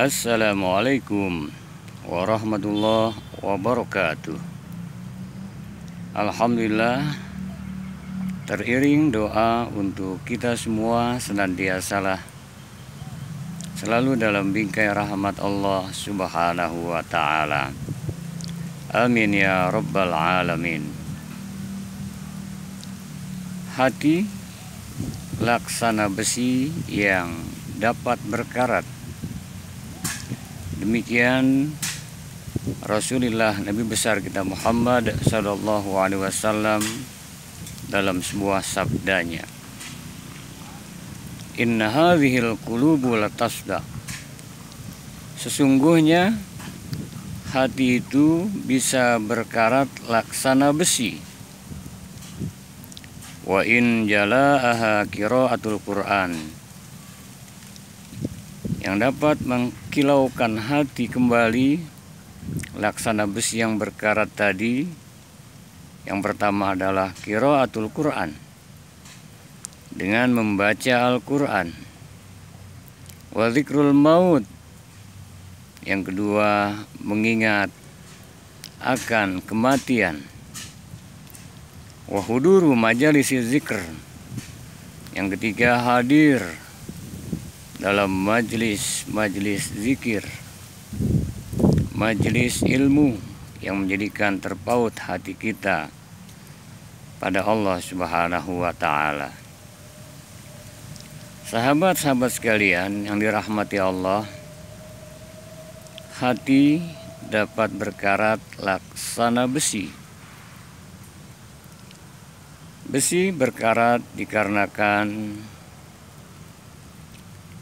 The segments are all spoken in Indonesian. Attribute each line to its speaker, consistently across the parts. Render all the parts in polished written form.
Speaker 1: Assalamualaikum warahmatullahi wabarakatuh. Alhamdulillah, teriring doa untuk kita semua senantiasalah selalu dalam bingkai rahmat Allah Subhanahu wa ta'ala. Amin ya rabbal alamin. Hati laksana besi yang dapat berkarat. Demikian Rasulullah Nabi besar kita Muhammad sallallahu alaihi wasallam dalam sebuah sabdanya, Inna hadhil qulubu latasda. Sesungguhnya hati itu bisa berkarat laksana besi. Wa in jalaaha qiraatul Qur'an. Yang dapat mengkilaukan hati kembali laksana besi yang berkarat tadi, yang pertama adalah qiraatul Qur'an, dengan membaca Al-Quran. Wa dzikrul maut, yang kedua mengingat akan kematian. Wa huduru majalisi zikr, yang ketiga hadir dalam majlis zikir, majlis ilmu yang menjadikan terpaut hati kita pada Allah Subhanahu wa ta'ala. Sahabat-sahabat sekalian yang dirahmati Allah, hati dapat berkarat laksana besi. Besi berkarat dikarenakan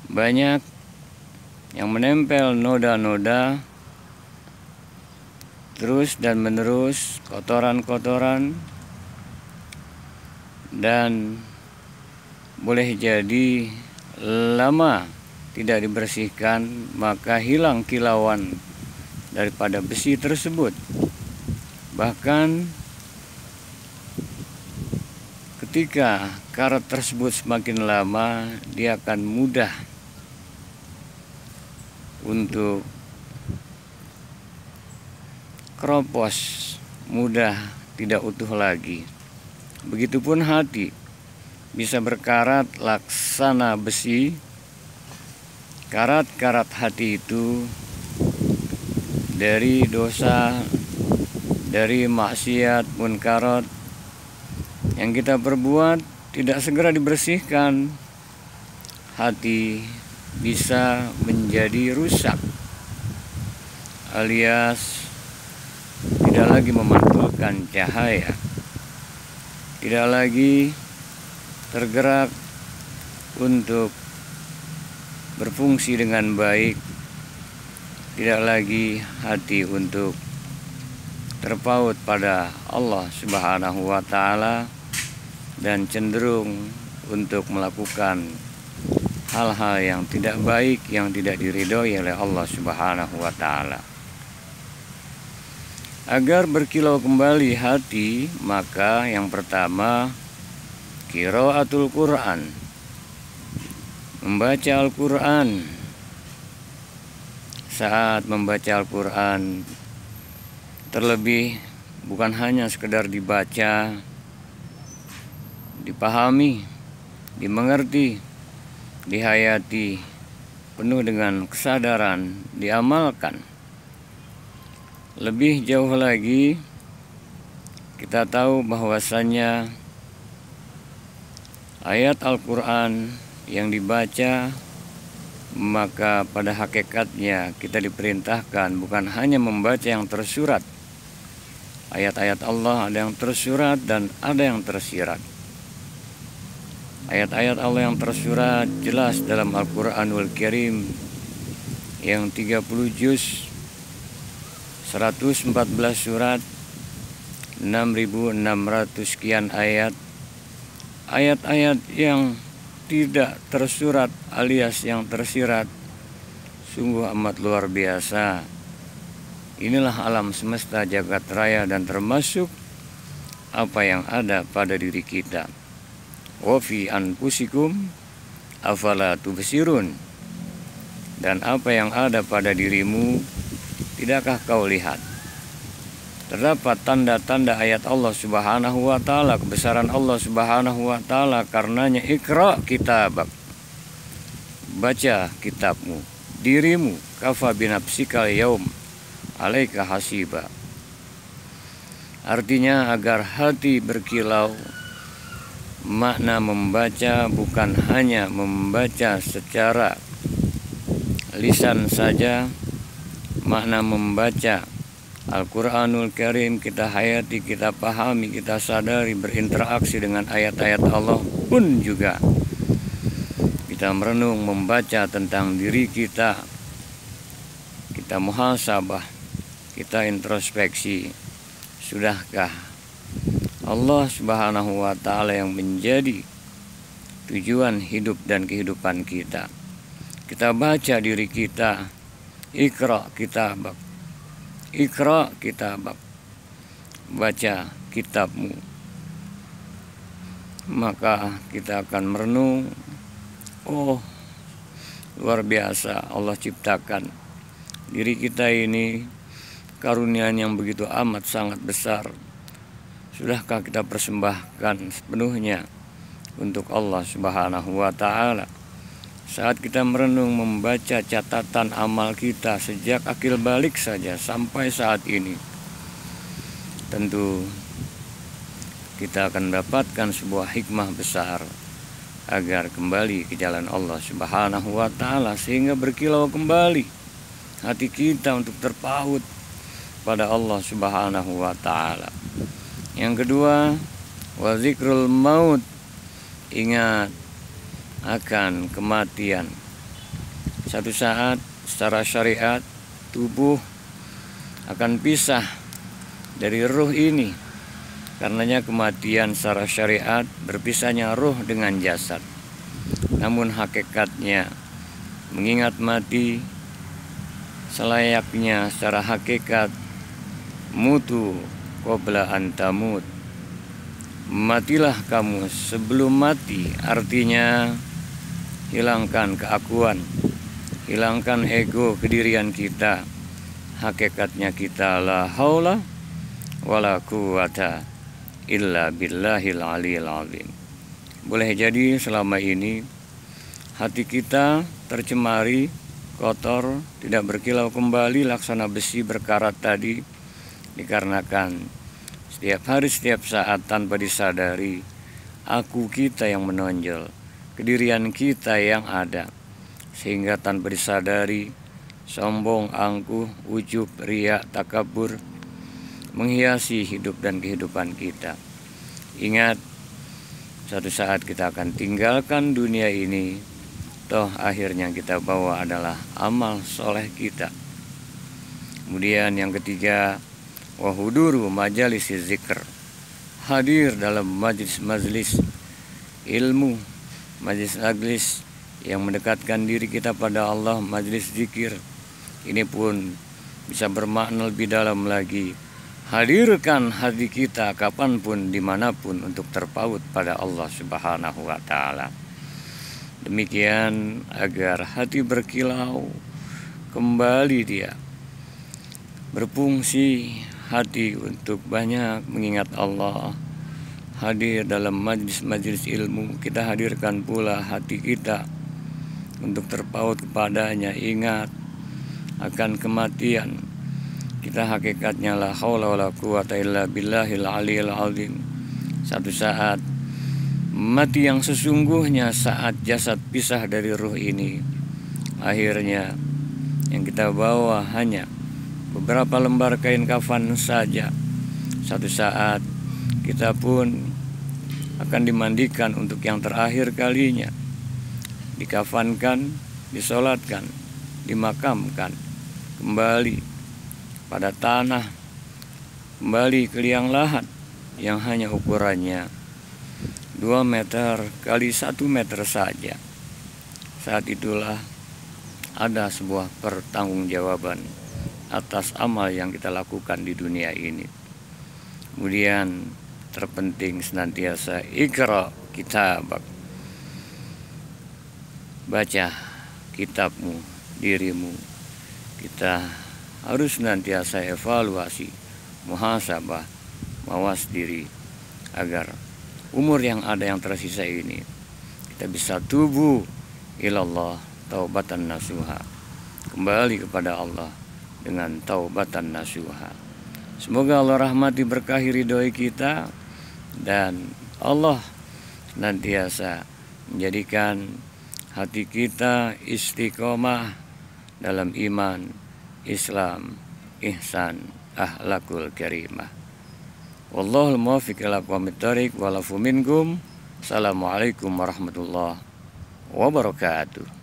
Speaker 1: banyak yang menempel noda-noda terus dan menerus, kotoran-kotoran, dan boleh jadi lama tidak dibersihkan maka hilang kilauan daripada besi tersebut. Bahkan ketika karat tersebut semakin lama, dia akan mudah untuk keropos, mudah tidak utuh lagi. Begitupun hati bisa berkarat laksana besi. Karat-karat hati itu dari dosa, dari maksiat, munkarat yang kita perbuat tidak segera dibersihkan, hati bisa menjadi rusak, alias tidak lagi memantulkan cahaya, tidak lagi tergerak untuk berfungsi dengan baik, tidak lagi hati untuk terpaut pada Allah Subhanahu wa ta'ala, dan cenderung untuk melakukan hal-hal yang tidak baik, yang tidak diridhoi oleh Allah Subhanahu wa ta'ala. Agar berkilau kembali hati, maka yang pertama qiraatul Qur'an, membaca Al-Quran. Saat membaca Al-Quran, terlebih bukan hanya sekedar dibaca, dipahami, dimengerti, dihayati, penuh dengan kesadaran, diamalkan. Lebih jauh lagi, kita tahu bahwasannya ayat Al-Quran yang dibaca, maka pada hakikatnya kita diperintahkan bukan hanya membaca yang tersurat. Ayat-ayat Allah ada yang tersurat dan ada yang tersirat. Ayat-ayat Allah yang tersurat jelas dalam Al-Quranul Karim yang 30 juz, 114 surat, 6.600 sekian ayat. Ayat-ayat yang tidak tersurat alias yang tersirat sungguh amat luar biasa. Inilah alam semesta jagat raya dan termasuk apa yang ada pada diri kita. Wa fi anfusikum afala tubsirun. dan apa yang ada pada dirimu, tidakkah kau lihat? Terdapat tanda-tanda ayat Allah Subhanahu wa Ta'ala, kebesaran Allah Subhanahu wa Ta'ala. Karenanya Iqra kitabak, baca kitabmu, dirimu, kafa binafsikal yaum alaika hasiba. Artinya agar hati berkilau. Makna membaca bukan hanya membaca secara lisan saja. Makna membaca Al-Quranul Karim kita hayati, kita pahami, kita sadari, berinteraksi dengan ayat-ayat Allah pun juga kita merenung, membaca tentang diri kita, kita muhasabah, kita introspeksi. Sudahkah Allah Subhanahu wa Ta'ala yang menjadi tujuan hidup dan kehidupan kita? Kita baca diri kita. Iqra kitabak, Iqra kitabak, baca kitabmu. Maka kita akan merenung, oh luar biasa Allah ciptakan diri kita ini, karunia yang begitu amat sangat besar. Sudahkah kita persembahkan sepenuhnya untuk Allah Subhanahu wa Ta'ala? Saat kita merenung, membaca catatan amal kita sejak akil balik saja sampai saat ini, tentu kita akan mendapatkan sebuah hikmah besar agar kembali ke jalan Allah Subhanahu wa Ta'ala, sehingga berkilau kembali hati kita untuk terpaut pada Allah Subhanahu wa Ta'ala. Yang kedua, wa zikrul maut, ingat akan kematian. Satu saat secara syariat tubuh akan pisah dari ruh ini. Karenanya kematian secara syariat berpisahnya ruh dengan jasad. Namun hakikatnya mengingat mati selayaknya secara hakikat mutu qabla an tamut. Matilah kamu sebelum mati, artinya hilangkan keakuan, hilangkan ego kedirian kita. Hakikatnya kita la haula wala quwata illa billahil aliyil azim. Boleh jadi selama ini hati kita tercemari, kotor, tidak berkilau kembali laksana besi berkarat tadi, dikarenakan setiap hari, setiap saat tanpa disadari aku kita yang menonjol, kedirian kita yang ada, sehingga tanpa disadari sombong, angkuh, ujub, riya, takabur menghiasi hidup dan kehidupan kita. Ingat, satu saat kita akan tinggalkan dunia ini, toh akhirnya kita bawa adalah amal soleh kita. Kemudian yang ketiga, wahuduru majalis zikr, hadir dalam majlis-majlis ilmu, majlis-majlis yang mendekatkan diri kita pada Allah, majlis zikir. Ini pun bisa bermakna lebih dalam lagi. Hadirkan hati kita kapanpun, dimanapun untuk terpaut pada Allah Subhanahu wa Ta'ala. Demikian agar hati berkilau kembali, dia berfungsi hati untuk banyak mengingat Allah. Hadir dalam majlis-majlis ilmu, kita hadirkan pula hati kita untuk terpaut kepadanya. Ingat akan kematian kita, hakikatnya la haula wala quwata illa billahil aliyil azim. Satu saat mati yang sesungguhnya, saat jasad pisah dari ruh ini, akhirnya yang kita bawa hanya beberapa lembar kain kafan saja. Satu saat kita pun akan dimandikan untuk yang terakhir kalinya, dikafankan, disolatkan, dimakamkan kembali pada tanah, kembali ke liang lahat yang hanya ukurannya 2 meter kali 1 meter saja. Saat itulah ada sebuah pertanggungjawaban atas amal yang kita lakukan di dunia ini. Kemudian terpenting senantiasa Iqra kitabak, baca kitabmu, dirimu. Kita harus senantiasa evaluasi, muhasabah, mawas diri, agar umur yang ada yang tersisa ini kita bisa tubu ilallah taubatan nasuha, kembali kepada Allah dengan taubatan nasuha. Semoga Allah rahmati berkahi ridhoi kita, dan Allah senantiasa menjadikan hati kita istiqomah dalam iman, Islam, ihsan, akhlakul karimah. Wallahul muwaffiq ila aqwamit thoriq, walafu minkum. Assalamualaikum warahmatullahi wabarakatuh.